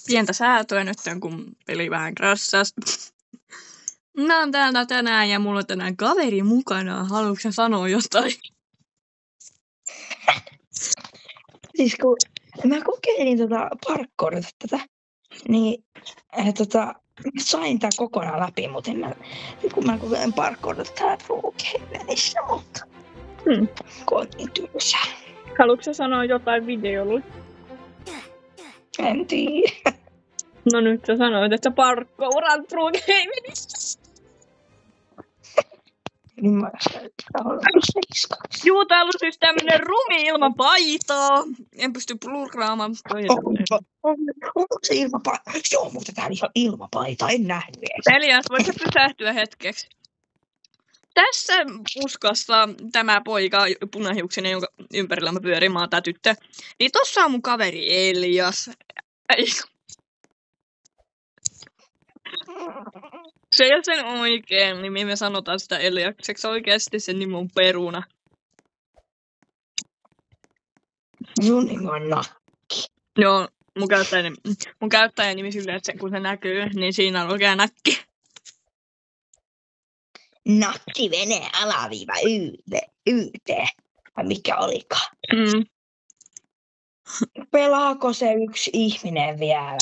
pientä säätöä nyt, kun peli vähän krassas. Mä oon täällä tänään ja mulla on tänään kaveri mukana. Haluatko sä sanoa jotain? Siis kun mä kokeilin parkourita tätä, niin sain tää kokonaan läpi, mutta kun mä kokeilin parkourita täällä Brookhavenissä, mutta kun on niin tylsää. Haluatko sä sanoa jotain videolla? En tiedä. No nyt sä sanoit, että sä parkourat Brookhavenissä. Niin mä olen seiskaksi. Juu, täällä on siis tämmönen rumi ilman paitaa. En pysty plurraamaan. Onko se ilmapaita? Joo, mutta täällä ihan ilmapaita, en nähnyt edes. Elias, voitko pysähtyä hetkeksi? Tässä puskassa tämä poika, punahiuksinen, jonka ympärillä mä pyörin, mä oon tää tyttö. Niin tossa on mun kaveri Elias. Ei. Se ei ole sen oikein nimi, me sanotaan sitä Eliakseksi. Oikeasti sen nimi on Peruna. Sun nimi on Joo, mun käyttäjänimi silleen, että kun se näkyy, niin siinä on oikein näkki. Nakki Vene alaviiva YT. Vai mikä olikaan? Pelaako se yksi ihminen vielä?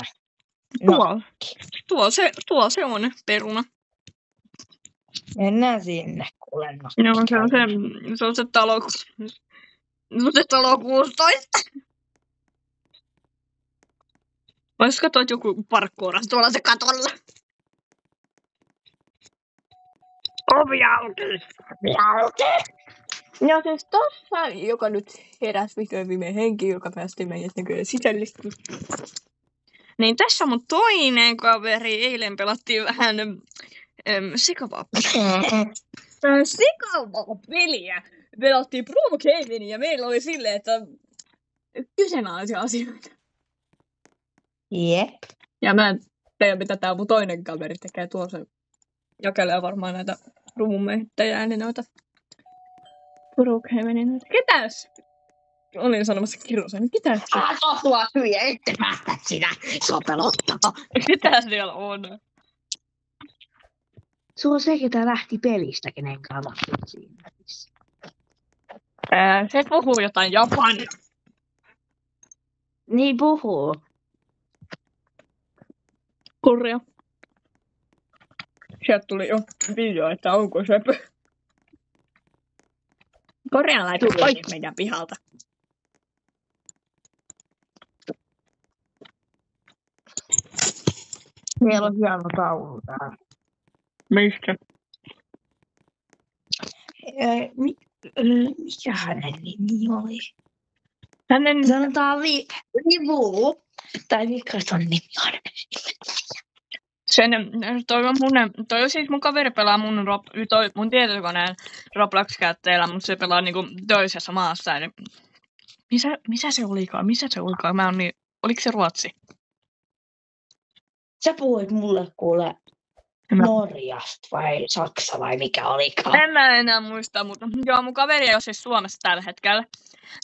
Tuo se on Peruna. Mennään sinne, kuule. Joo, se on se talo 16. Vois katsoa, että joku parkkooras tuolla se katolla. Ovi auki! Ja siis tossa, joka nyt heräsi vihdoin viimein henki, joka päästi meidät näköjään sisällisesti. Niin tässä on mun toinen kaveri. Eilen pelattiin vähän sekavaa peliä. Pelattiin Brookhavenin ja meillä oli silleen, että kyseenalaisia asioita. Jep. Ja mä en tiedä, mitä tää mun toinen kaveri tekee. Tuossa jakelee varmaan näitä rumumeittäjää, niin noita Brookhavenin noita. Ketäs? Olin sanomassa Kirosen. Ketäs? Tuo hyviä, ette päästä sinä. Sua pelottaa. Ketäs siellä on? Se on se, ketä lähti pelistä, kenen kanssa siinä. Se puhuu jotain japania. Niin puhuu. Korea. Sieltä tuli jo video, että onko söpö. Korealaiset pois meidän pihalta. Meillä on hieno taulu täällä. Mistä? Mikä hänen nimi oli? Hänen... Sanotaan Livu. Tai mikä se on nimi on? Toi on siis mun kaveri pelaa mun tietokoneen Roblox-käyttäjällä, mutta se pelaa niinku toisessa maassa. Eli missä se olikaan? Mä oon niin... Oliko se Ruotsi? Sä puhuit mulle kuule Norjasta vai Saksa vai mikä olikaan? En mä enää muista, mutta joo, mun kaveri ei ole siis Suomessa tällä hetkellä.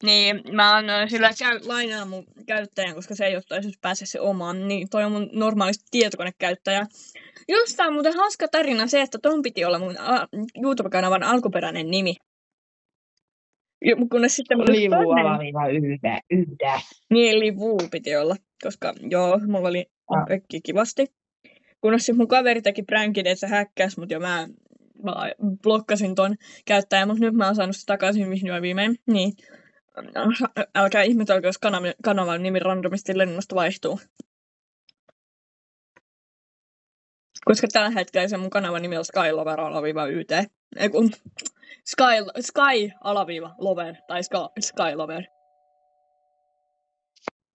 Niin mä oon sillä lainaa mun käyttäjän, koska se ei ottaisi pääse se omaan. Niin toi on mun normaalisti tietokonekäyttäjä. Josta on muuten hauska tarina se, että ton piti olla mun YouTube-kanavan alkuperäinen nimi. Kunnes sitten Livu-yhdä. Niin, Livu piti olla, koska joo, mulla oli kaikki kivasti. Kunnes mun kaveri teki pränkin, että se häkkäsi mut ja mä blokkasin ton käyttäjän, mutta nyt mä oon saanut sitä takaisin vihdoin viimein. Niin, älkää ihmetelkö, jos kanavan nimi randomisti lennosta vaihtuu. Koska tällä hetkellä se mun kanavan nimi on SkyLover-YT. Ei kun Sky-Lover tai SkyLover.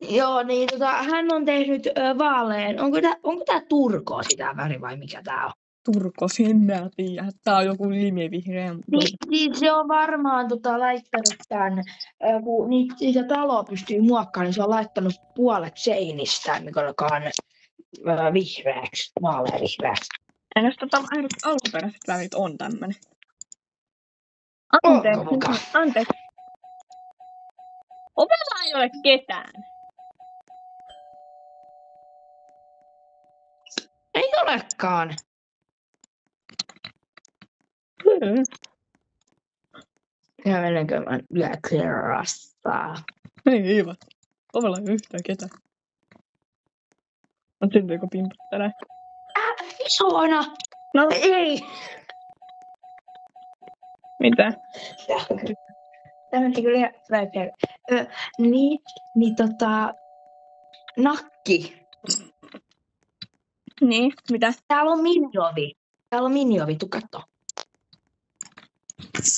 Joo, niin hän on tehnyt vaalean. Onko tää turko sitä väri vai mikä tää on? Turko, sen mä tiedän. Tää on joku limivihreä. Niin se on varmaan laittanut tän, kun niitä taloa pystyy muokkaamaan, niin se on laittanut puolet seinistä, mikä on vihreäksi, vaaleanvihreäksi. Entäs alkuperäiset värit on tämmönen? Anteeksi. Ovella ei ole ketään. olekaan. Ja menenkö mä yökerrasta? Ei hiivat. Ovella ei yhtään ketään. On syntyykö pimpat tänään? Isona! No. Ei! Mitä? Tämä meni kyllä väipiä. Nakki. Niin, mitä? Täällä on miniovi, tuu katso.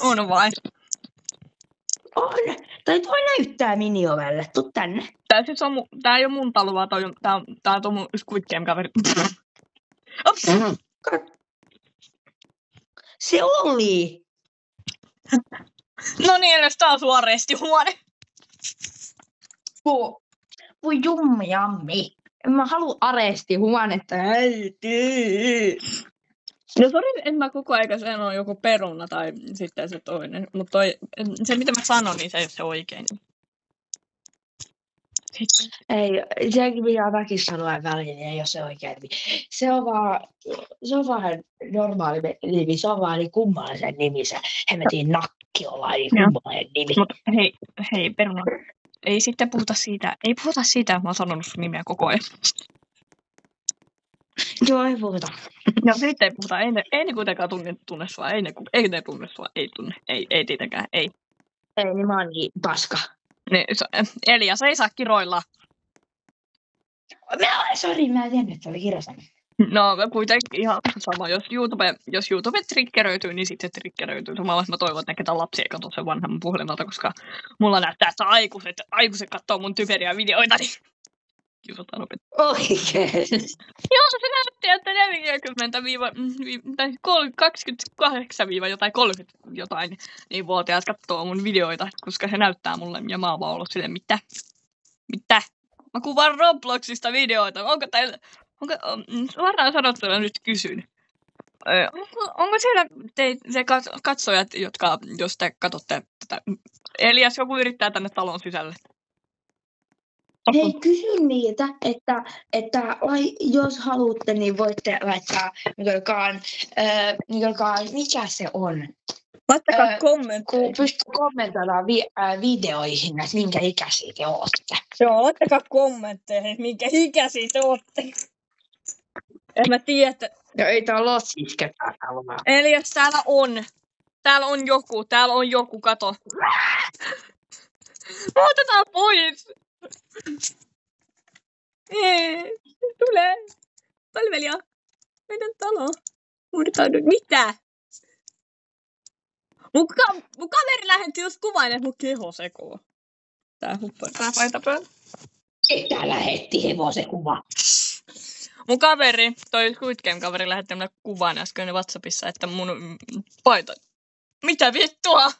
On vai? On. Tai toi näyttää miniovelle. Tuu tänne. Tää ei oo mun talo, vaan tää on tuo mun Squid Game-kaveri. Ops! Se oli. No niin, edes taas sun arestihuone. Voi jummi. En mä halua arestihuonetta. No sori, en mä koko ajan sano joku peruna tai sitten se toinen. Mutta se mitä mä sanon, niin se ei ole se oikein. Ei, sekin pitää väkissä sanoa väliin, ei ole se oikein. Se on vaan normaali nimi, se on vaan niin kummallisen nimi se. Hemmetin nakki olla niin kummallinen nimi. Mutta hei peruna, ei sitten puhuta siitä, että mä oon sanonut sun nimeä koko ajan. Joo, ei puhuta. No sitten ei puhuta, ei ne kuitenkaan tunne sua, ei ne tunne sua, ei tunne, ei tietenkään, ei. Ei, niin mä oon niin paska. Elias ei saa kiroilla. Sori, mä en tiennyt, että se oli kirjasana. No kuitenkin ihan sama, jos YouTube triggeröityy, niin sitten se triggeröityy. Samalla mä toivon, että ne ketä lapsia ei katso sen vanhemman puhelimelta, koska mulla näyttää, että aikuiset katsoo mun typeriä videoita, niin kiusataan opettaa. Oikeesti? Joo, se näytti, että 28-jotain 30 jotain niin vuotiaat katsoo mun videoita, koska se näyttää mulle ja mä oon vaan ollut silleen, mitä? Mä kuvaan Robloxista videoita. Suoraan sanottuna nyt kysyn. Onko siellä se katsojat, jos te katsotte tätä, Elias joku yrittää tänne talon sisälle? Hei, kysy niitä, että jos haluatte, niin voitte laittaa, mikä se on. Laittakaa kommentteja. Kun pystyy kommentoimaan videoihin, että minkä ikäisiä te olette. Joo, laittakaa kommentteja, minkä ikäisiä te olette. En mä tiedä, että... No ei täällä ole siis ketään täällä. Elias, täällä on joku, kato. Otetaan pois. Tule. Palvelija. Meidän talo. Muutetaan nyt. Mitä? Mun kaveri lähetti just kuvan, että mun keho sekoo. Tää paita päällä. Ketä lähetti hevosen kuva? Mun kaveri, toi Squid Game-kaveri lähetti mulle kuvan äsken WhatsAppissa, että mun paita... Mitä vittua?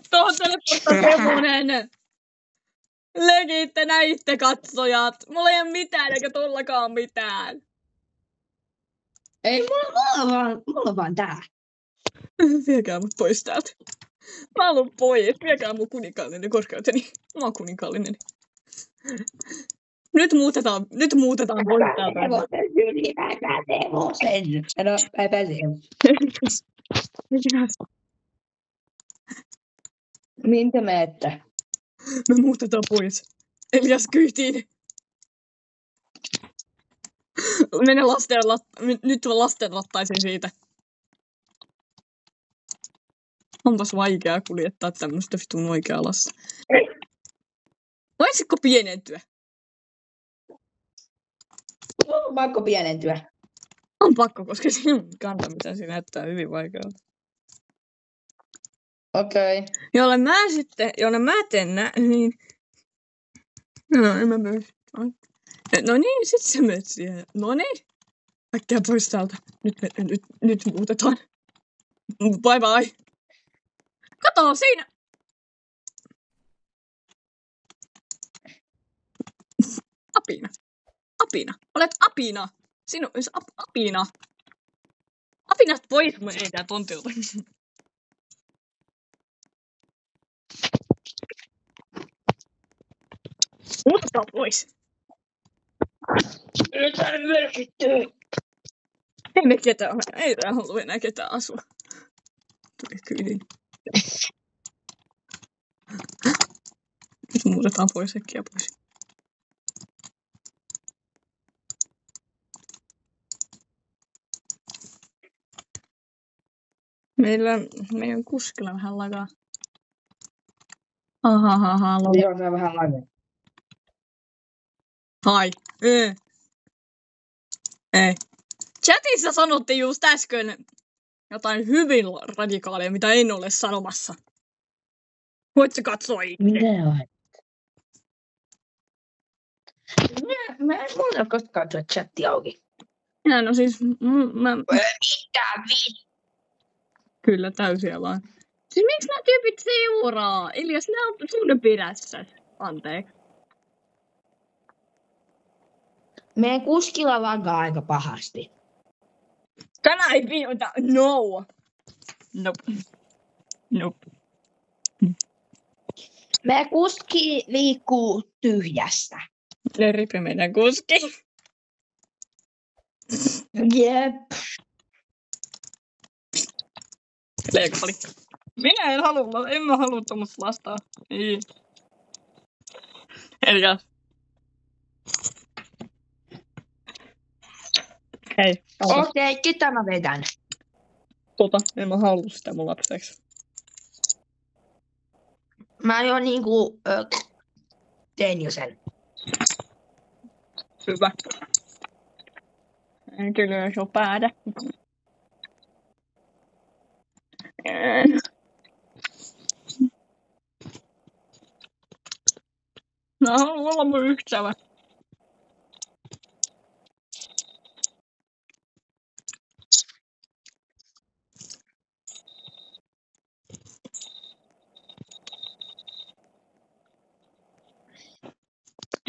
Tuohon teleporttaa semmonen. Legitte näitte katsojat. Mulla ei oo mitään eikä tollakaan mitään. Ei, mulla on vaan tää. Viekää mut pois täältä. Mä haluun pois. Viekää mun kuninkaallinen korkeuteni. Mä oon kuninkaallinen. Nyt muutetaan pois täältä. Mä pääsen. Minkä menette? Me muutetaan pois. Elias kyytiin. Nyt lasten lattaisin siitä. Onpas vaikea kuljettaa tämmöstä vitun oikeaa lasta. Voisitko pienentyä? On pakko pienentyä. On pakko, koska sinun kantamisen näyttää hyvin vaikealta. Okei. Jolle mä teen niin... No, en mä myös. No niin, sit sä menet siihen. No niin. Äkkiä pois täältä. Nyt muutetaan. Bye bye. Kato, siinä! Apina. Olet apina. Sinun apina. Apinat pois meidän tontilta. Muutetaan pois. Nyt on merkitty. Ei tää halua enää ketään asua. Tuli kyydiin. Nyt muutetaan pois äkkiä pois. Meidän kuskilla vähän lagaa. Joo, se on vähän lagaa. Hai. Ei. Chatissa sanottiin just äsken jotain hyvin radikaalia, mitä en ole sanomassa. Voitko katsoa itse? Mitä on? Mä en mulla ole koskaan tuo chatti auki. Ja no siis, Mitä kyllä täysiä vaan. Siis miksi nämä tyypit seuraa? Elias, ne on sun perässä. Anteeksi. Meidän kuskilla lagaa aika pahasti. Tänään ei piiota. No. Nope. Meidän kuski liikkuu tyhjästä. Ripi meidän kuski. Jep. Leikaali. Minä en mä halua tommoista lastaa. Ei. Elias. Hei. Okei, ketä mä vedän? En mä halua sitä mun lapseksi. Mä jo niinku tein jo sen. Hyvä. Kyllä jos on päädä. Mä haluan olla mun ystävä.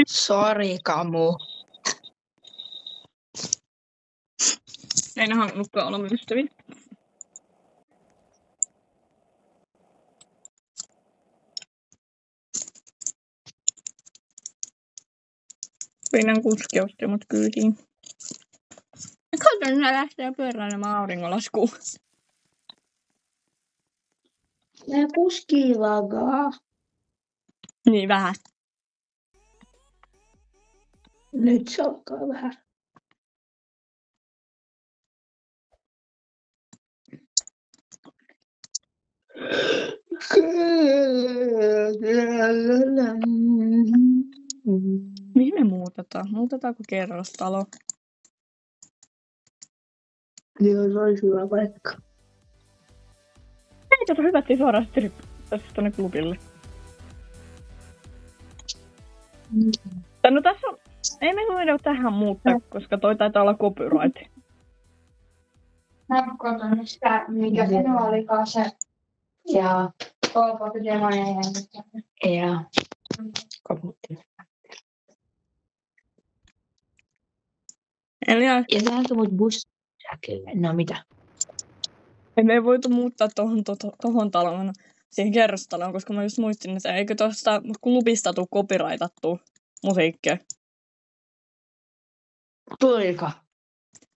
Sori, Kamu. En halunnutkaan olla mun ystäviä. Meidän kuski osti mut kyytiin. Kato, nää lähtee pyöräilemään auringonlaskuun. Meidän kuski lagaa. Niin vähän. Nyt se alkaa vähän. Mihin me muutetaan? Muutetaanko kerrostalo? Joo, se olisi hyvä paikka. Ei, hypättiin suoraan sitten tonne klubille. No tässä on... Ei me voida tähän muuttaa, koska toi taitaa olla copyright. Mä katson sitä, mikä sinua olikaan se. Ja kolpo demoja Ja kaputti. Elias, Ja tämänkö mut bussäkylle? No mitä? me voitu muuttaa tohon taloon, siihen kerrostaloon, koska mä just muistin, että eikö tuosta klubista tuu copyrightattua musiikkia. Tuliko?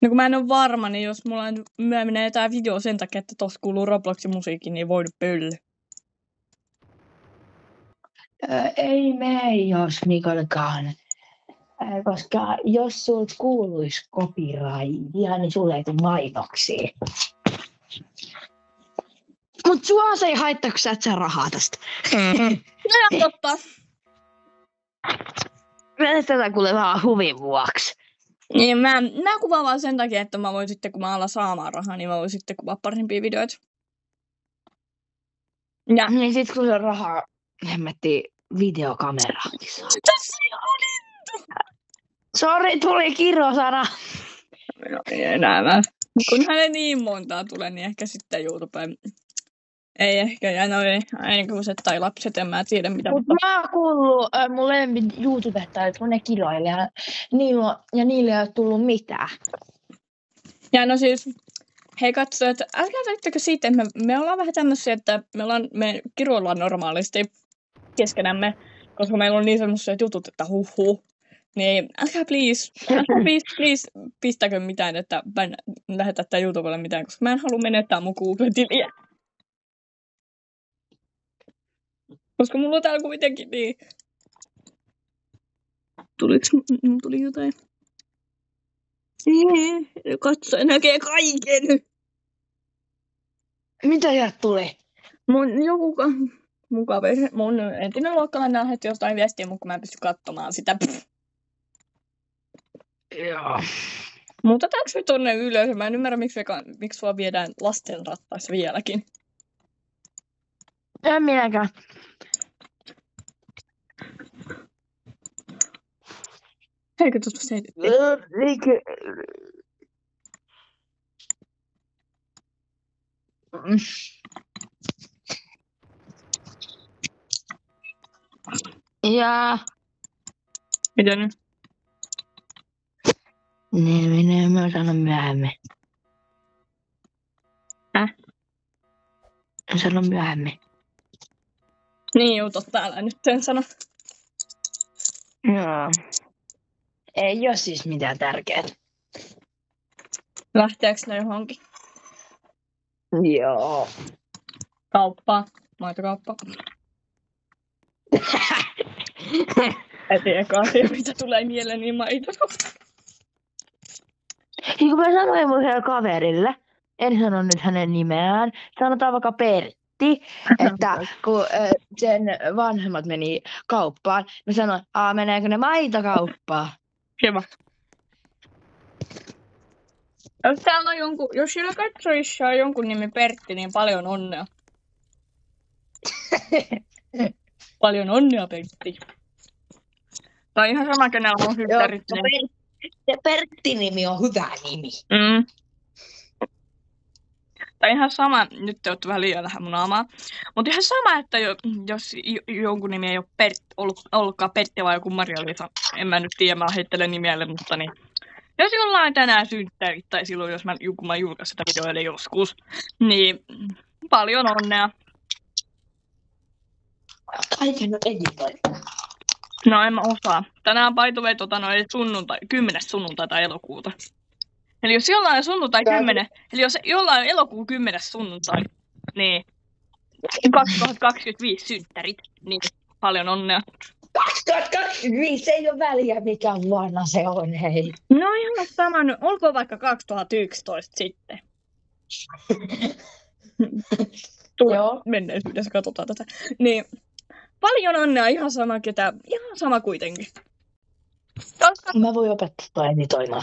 No kun mä en oo varma, niin jos mulla on myöhemmin jotain video sen takia, että tossa kuuluu Robloxin musiikki, niin ei voidu pöllö. Ei mene, jos Nikolkaan. Koska jos sulta kuuluisi copyrightia, niin sulle ei tule mainoksia. Mut sua se ei haittaa, kun sä et saa rahaa tästä. No ja totta. Mä tätä kuule vaan huvin vuoksi. Niin mä kuvaan vaan sen takia, että mä voin sitten, kun mä alan saamaan rahaa, niin mä voin sitten kuvaa parempia videoita. Ja Niin sit kun se on rahaa, hemmetti videokameraakin saa. tässä ei ole lintu! Sori, tuli kirosana. No ei enää mä. Kun hänelle niin montaa tulee, niin ehkä sitten YouTubeen. Ei ehkä, ja no ei, aikuiset tai lapset, en mä tiedä mitä. Mut mä oon kuullut mun lempit YouTubettajat, kun ne kiloilee ja niille ei ole tullut mitään. Ja no siis, he katsoo, että älkää väittäkö siitä, että me ollaan vähän tämmöisiä, että me kiroillaan normaalisti keskenämme, koska meillä on niin semmoiset jutut, että Niin, älkää please, pistäkö mitään, että lähetä tää YouTubelle mitään, koska mä en halua menettää mun Google-tiliä. Koska mulla on täällä kuitenkin niin... Mulla tuli jotain? Katso, näkee kaiken. Mitä sieltä tuli? Mun kaveri, mun entinen luokkalainen lähetti jostain viestiä, mutta mä en pysty katsomaan sitä. Joo. Muutetaanko me tonne ylös? Mä en ymmärrä, miksi sua viedään lastenrattaissa vieläkin. En minäkään. Eikö tuosta se Ja mitä nyt? minä mä sanon myöhemmin. Mä sanon myöhemmin. Niin, juutot täällä nyt en sano. Joo. Ei oo siis mitään tärkeää. Lähteekö ne johonkin? Joo. Kauppaa. Maitokauppaa. Heti eka asia, mitä tulee mieleen, niin maitokauppaa. Niin kun mä sanoin mun kaverille, en sano nyt hänen nimeään, sanotaan vaikka Pertti, että kun sen vanhemmat meni kauppaan, mä sanoin, meneekö ne maitokauppaan? Kiva. Jos siellä katsojissa on jonkun nimi Pertti, niin paljon onnea. Paljon onnea, Pertti. Tai ihan sama, kenellä on hyttärit. Se Pertti-nimi on hyvä nimi. Tai ihan sama, nyt te olette vähän liian lähellä mun naamaa, mutta ihan sama, että jos jonkun nimi ei ole ollutkaan Pertti vai joku Maria-Liisa, en mä nyt tiedä, mä heittelen nimelle, mutta niin. Jos jollain tänään synttärit, tai silloin jos kun mä julkaisin sitä videoille joskus, niin paljon onnea. Kaiken nyt editoita. No en mä osaa. Tänään by the way, 10. sunnuntaita elokuuta. Eli jos jollain on sunnuntai 10, eli jos jollain on elokuun 10. sunnuntai, niin 2025 synttärit, niin paljon onnea. 2025 ei ole väliä, mikä vuonna se on, hei. No ihan sama, nyt olkoon vaikka 2011 sitten. Joo. Menneisyydessä katsotaan tätä. Niin, paljon onnea, ihan sama kuitenkin. Mä voin opettaa toi editoimaan.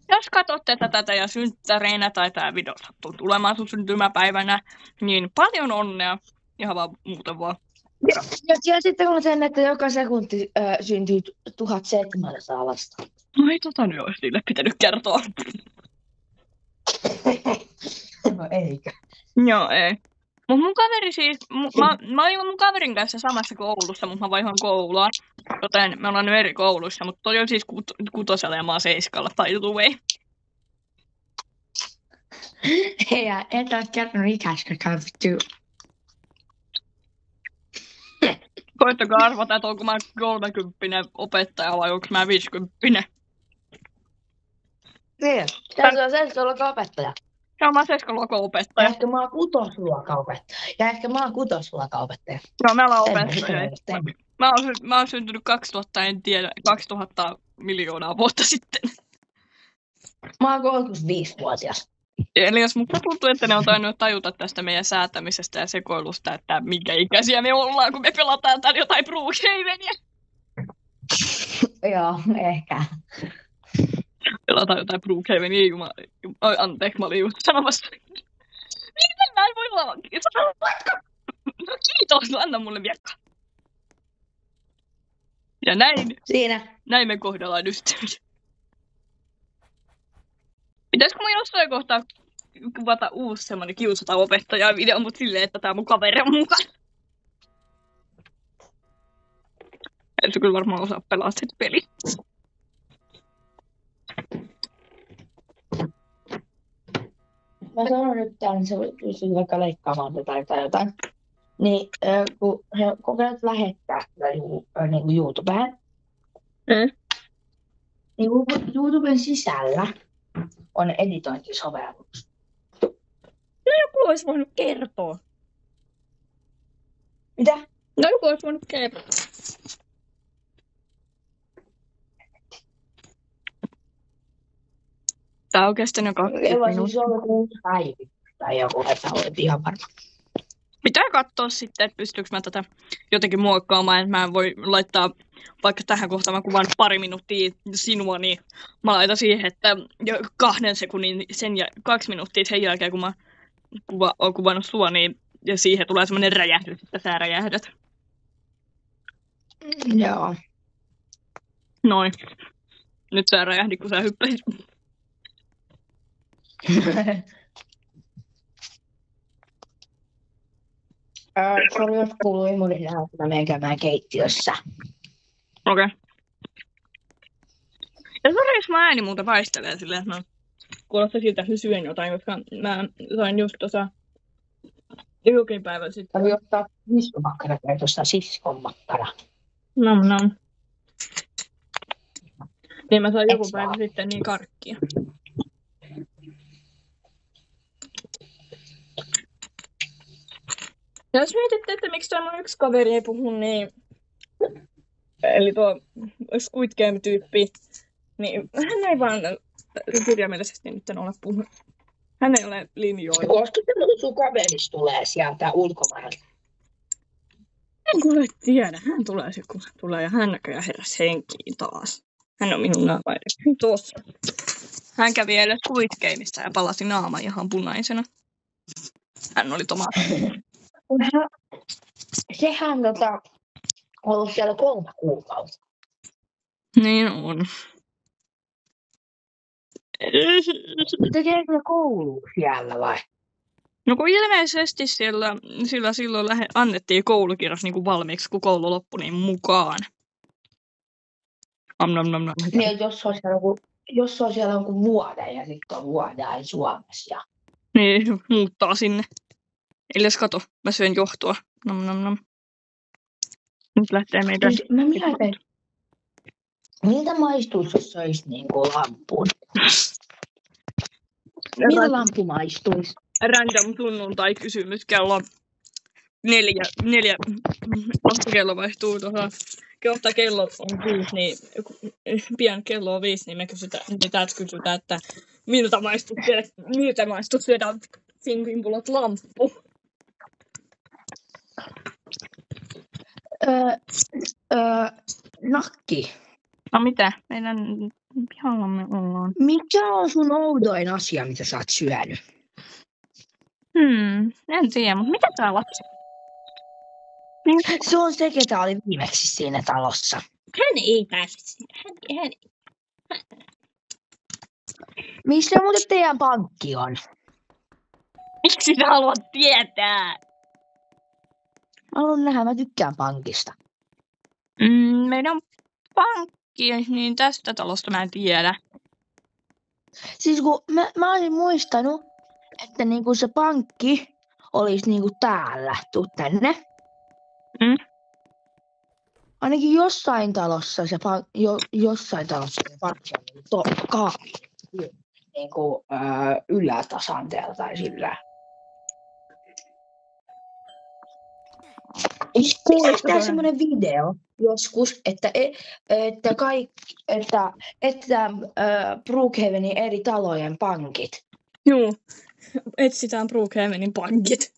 Jos katsotte tätä ja synttäreinä tai tää video sattuu tulemaan sun syntymäpäivänä, niin paljon onnea. Ihan vaan muuten vaan. Ja sitten kun sen, että joka sekunti syntyy 1700 lasta. No ei nyt olisi niille pitänyt kertoa. No eikö? Joo, ei. Mut mun kaveri siis, mä olin mun kaverin kanssa samassa koulussa, mutta mä vaihoin koulua. Joten me ollaan nyt eri kouluissa, mutta toi on siis 6. ja mä oon 7. by the way. Hei, et ole kertonut ikäisikö vittu. Koittakaa arvata, että onko mä 30 opettaja vai onko mä 50. Niin, tässä on seiskoluokan opettaja. Joo, mä oon 7-luokan opettaja. Ja ehkä mä oon 6-luokan opettaja. Joo, me ollaan opettajia. Mä oon syntynyt 2000 miljoonaa vuotta sitten. Mä oon 35-vuotias. Eli jos musta tuntuu, että ne on tainnut tajuta tästä meidän säätämisestä ja sekoilusta, että minkä ikäisiä me ollaan, kun me pelataan täällä jotain Brookhavenia. Joo, ehkä. Pelataan jotain Brookhavenia, anteeksi, mä olin just sanomassa. Miten näin voi olla? No kiitos, anna mulle miekka. Ja näin me kohdellaan ystäviä. Pitäisikö mun jossain kohtaa kuvata uusi semmonen kiusata opettajaa video, mut silleen, että tää mun kaveri on mukaan. Et se kyllä varmaan osaa pelaa sit peli. Mä sanon nyt täällä, se pystyy vaikka leikkaamaan tai jotain. Niin, kun he kokevat lähettää niin YouTubeen, Niin YouTuben sisällä on editointisovellus. Joku olisi voinut kertoa. Mitä? No joku olisi voinut kertoa. Tää on kestänyt jo 20 minuuttia. Se on joku uusi päivitys tai joku, että olet ihan varma. Pitää katsoa sitten, että pystyykö mä tätä jotenkin muokkaamaan, että mä en voi laittaa vaikka tähän kohtaan mä kuvaan 2 minuuttia sinua, niin mä laitan siihen, että 2 sekunnin, 2 minuuttia sen jälkeen, kun mä oon kuvannut sua, niin ja siihen tulee semmonen räjähdys, että sä räjähdät. Joo. Noin. Nyt sä räjähdit, kun sä hyppäsit. Sori, jos kuuluu imurinaa, että mä menen käymään keittiössä. Okei. Ja sori, jos mä ääni muuta vaistelee silleen, että mä kuulostaa siltä, että syön jotain, koska mä sain just tuossa jokin päivä sitten. Tarvii ottaa siskomakkara tai tuosta siskomakkara. Nom. Niin mä sain joku päivä sitten niin karkkia. Ja jos mietitte, että miksi tämä yksi kaveri ei puhu, niin... Eli tuo Squid Game-tyyppi, niin hän ei vaan kirjaimellisesti nyt ole puhunut. Hän ei ole linjoilla. Koska sun kaverista tulee sieltä ulkomailta? En kuule tiedä. Hän tulee se, kun tulee ja hän näköjään heräsi henkiin taas. Hän on minun naamainen. Tuossa. Hän kävi eilen Squid Gameissa ja palasi naama ihan punaisena. Hän oli tomaatti. Sehän ollut siellä 3 kuukautta. Niin on. Tekeekö koulu siellä vai? No kun ilmeisesti sillä silloin annettiin koulukirjas niin kuin valmiiksi, kun koulu loppui niin mukaan. Niin, jos on siellä jonkun vuoden ja sitten on vuoden Suomessa. Ja... Niin, muuttaa sinne. Eli kato, mä syön johtoa. Nom. Nyt lähtee meidän... Mä mietin, miltä maistuisi, jos olisi niinku lampun? Miltä lampu maistuisi? Random sunnuntai-kysymys kello 4. Kohta kello vaihtuu tuohon. Kohta kello on 5, niin pian kello on 5, niin me kysytään, että miltä maistuu syödä sinkimpulot lamppu. Nakki. No mitä? Meidän pihallamme ollaan. Mikä on sun oudoin asia, mitä sä oot syönyt? En tiedä, mutta mitä tää lapsi? Se on se, ketä oli viimeksi siinä talossa. Hän ei pääse sinne. Hän... Missä muuten teidän pankki on? Miksi sä haluat tietää? Mä haluan nähdä, mä tykkään pankista. Meidän pankki, niin tästä talosta mä en tiedä. Siis kun mä olin muistanut, että niinku se pankki olisi niinku täällä, tuu tänne. Ainakin jossain talossa se pankki on niinku ylätasanteella tai sillä. Tehdään semmoinen video joskus, että Brookhavenin eri talojen pankit. Joo, etsitään Brookhavenin pankit.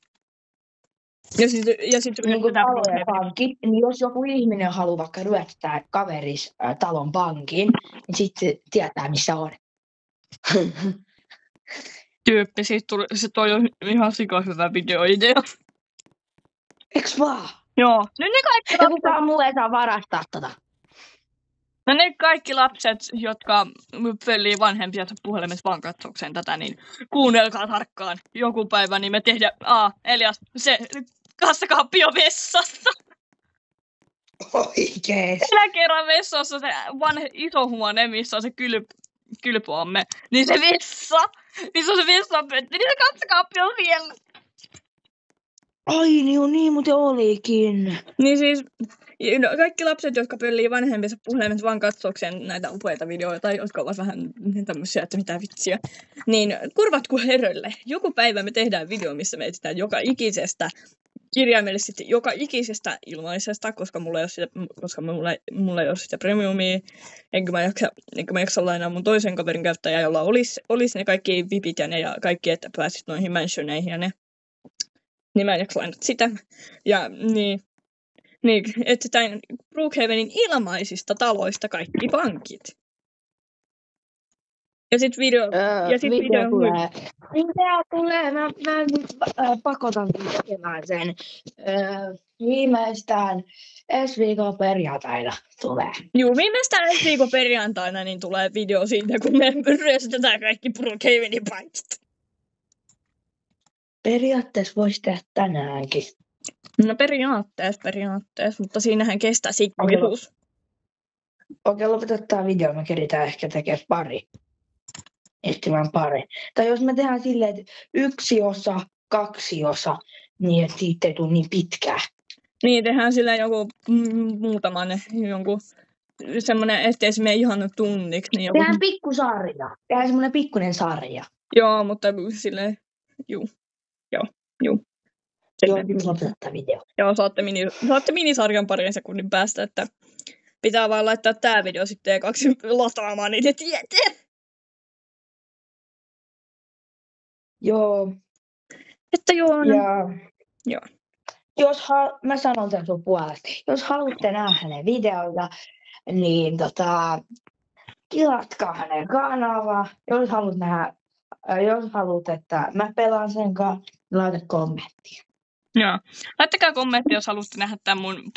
Ja sit niin kuin talojen pankit, niin jos joku ihminen haluaa vaikka ryöstää kaveris talon pankin, niin sitten se tietää missä on. Tyyppi, se toi on ihan sikahyvä videoidea. Eiks vaan? Joo. Nyt ne kaikki ja kukaan muu ei saa varastaa tota. No ne kaikki lapset, jotka pöllii vanhempiansa puhelimessa vaan katsokseen tätä, niin kuunnelkaa tarkkaan. Joku päivä niin me tehdään, Elias, se kassakaappi on vessassa. Oikeesti? Tänä kerran vessassa se iso huone, missä on se kylpyamme. Niin se vessa, missä on se vessanpönttö, niin se kassakaappi on siellä. Ai niin muuten olikin. Niin siis, No, kaikki lapset, jotka pöllii vanhempiensa puhelimet vaan katsoakseen näitä upeita videoita, jotka ovat vähän tämmöisiä, että mitä vitsiä, niin kurvatku herölle. Joku päivä me tehdään video, missä me etsitään joka ikisestä, kirjaimellisesti joka ikisestä ilmaisesta, koska mulla ei ole sitä premiumia, enkä mä jaksa lainaa mun toisen kaverin käyttäjää, jolla olisi ne kaikki vipit ja ne ja kaikki, että pääsit noihin mansioneihin ja ne. Niin mä en jaksa lainata sitä. Ja niin etsitään Brookhavenin ilmaisista taloista kaikki pankit. Ja sit video tulee. Video tulee. Mä pakotan tekemään sen. Viimeistään ensi viikon perjantaina tulee. Juu, viimeistään ensi viikon perjantaina niin tulee video siitä, kun me ryöstetään kaikki Brookhavenin pankit. Periaatteessa voisi tehdä tänäänkin. No periaatteessa, mutta siinähän kestää ikuisuus. Okei, lopetetaan video, me keritään ehkä tekemään pari. Etsimään pari. Tai jos me tehdään silleen, että 1 osa, 2 osa, niin että siitä ei tule niin pitkää. Niin, tehdään silleen joku jonkun semmoinen, ettei se mene ihan tunniksi. Niin Tehdään pikkusarja. Tehdään semmoinen pikkuinen sarja. Joo, mutta silleen, juu. Joo, lopetetaan video. Joo, saatte minisarjan parin sekunnin päästä, että pitää vaan laittaa tää video sitten kaksi lataamaan, niin te tiedätte. Joo. Että joo. Joo. Mä sanon tämän sun puolesta. Jos haluatte nähdä ne videoita, niin tilatkaa hänen kanava. Jos haluat, että mä pelaan sen kanssa, niin laita kommenttia. Joo. Laittakaa kommentti, jos haluatte nähdä tämän mun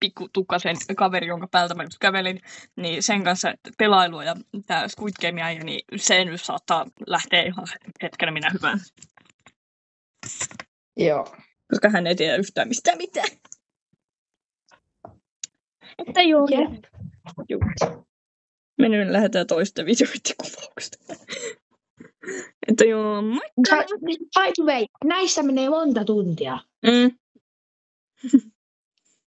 pikkutukkasen kaveri, jonka päältä mä nyt kävelin, niin sen kanssa pelailua ja tää Squid Gamea, niin se nyt saattaa lähteä ihan hetkenä minä hyvään. Joo. Koska hän ei tiedä yhtään mistään mitään. Että joo. Me nyt lähdetään toista videoiden kuvauksesta. Että joo, moikka! By the way, näissä menee monta tuntia.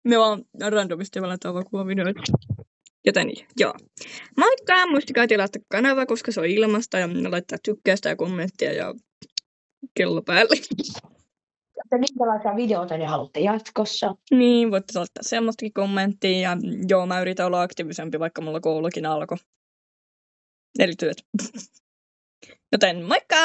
Me vaan randomisti valitaan vaan kuvavideoita. Joten joo. Moikka! Muistakaa tilata kanava, koska se on ilmasta ja laittaa tykkäystä ja kommenttia ja kello päälle. Että minkälaisia videoita ne haluatte jatkossa. Niin, voitte laittaa semmoistakin kommenttia ja joo, mä yritän olla aktiivisempi, vaikka mulla koulukin alkoi. Eli työt. Joten moikka!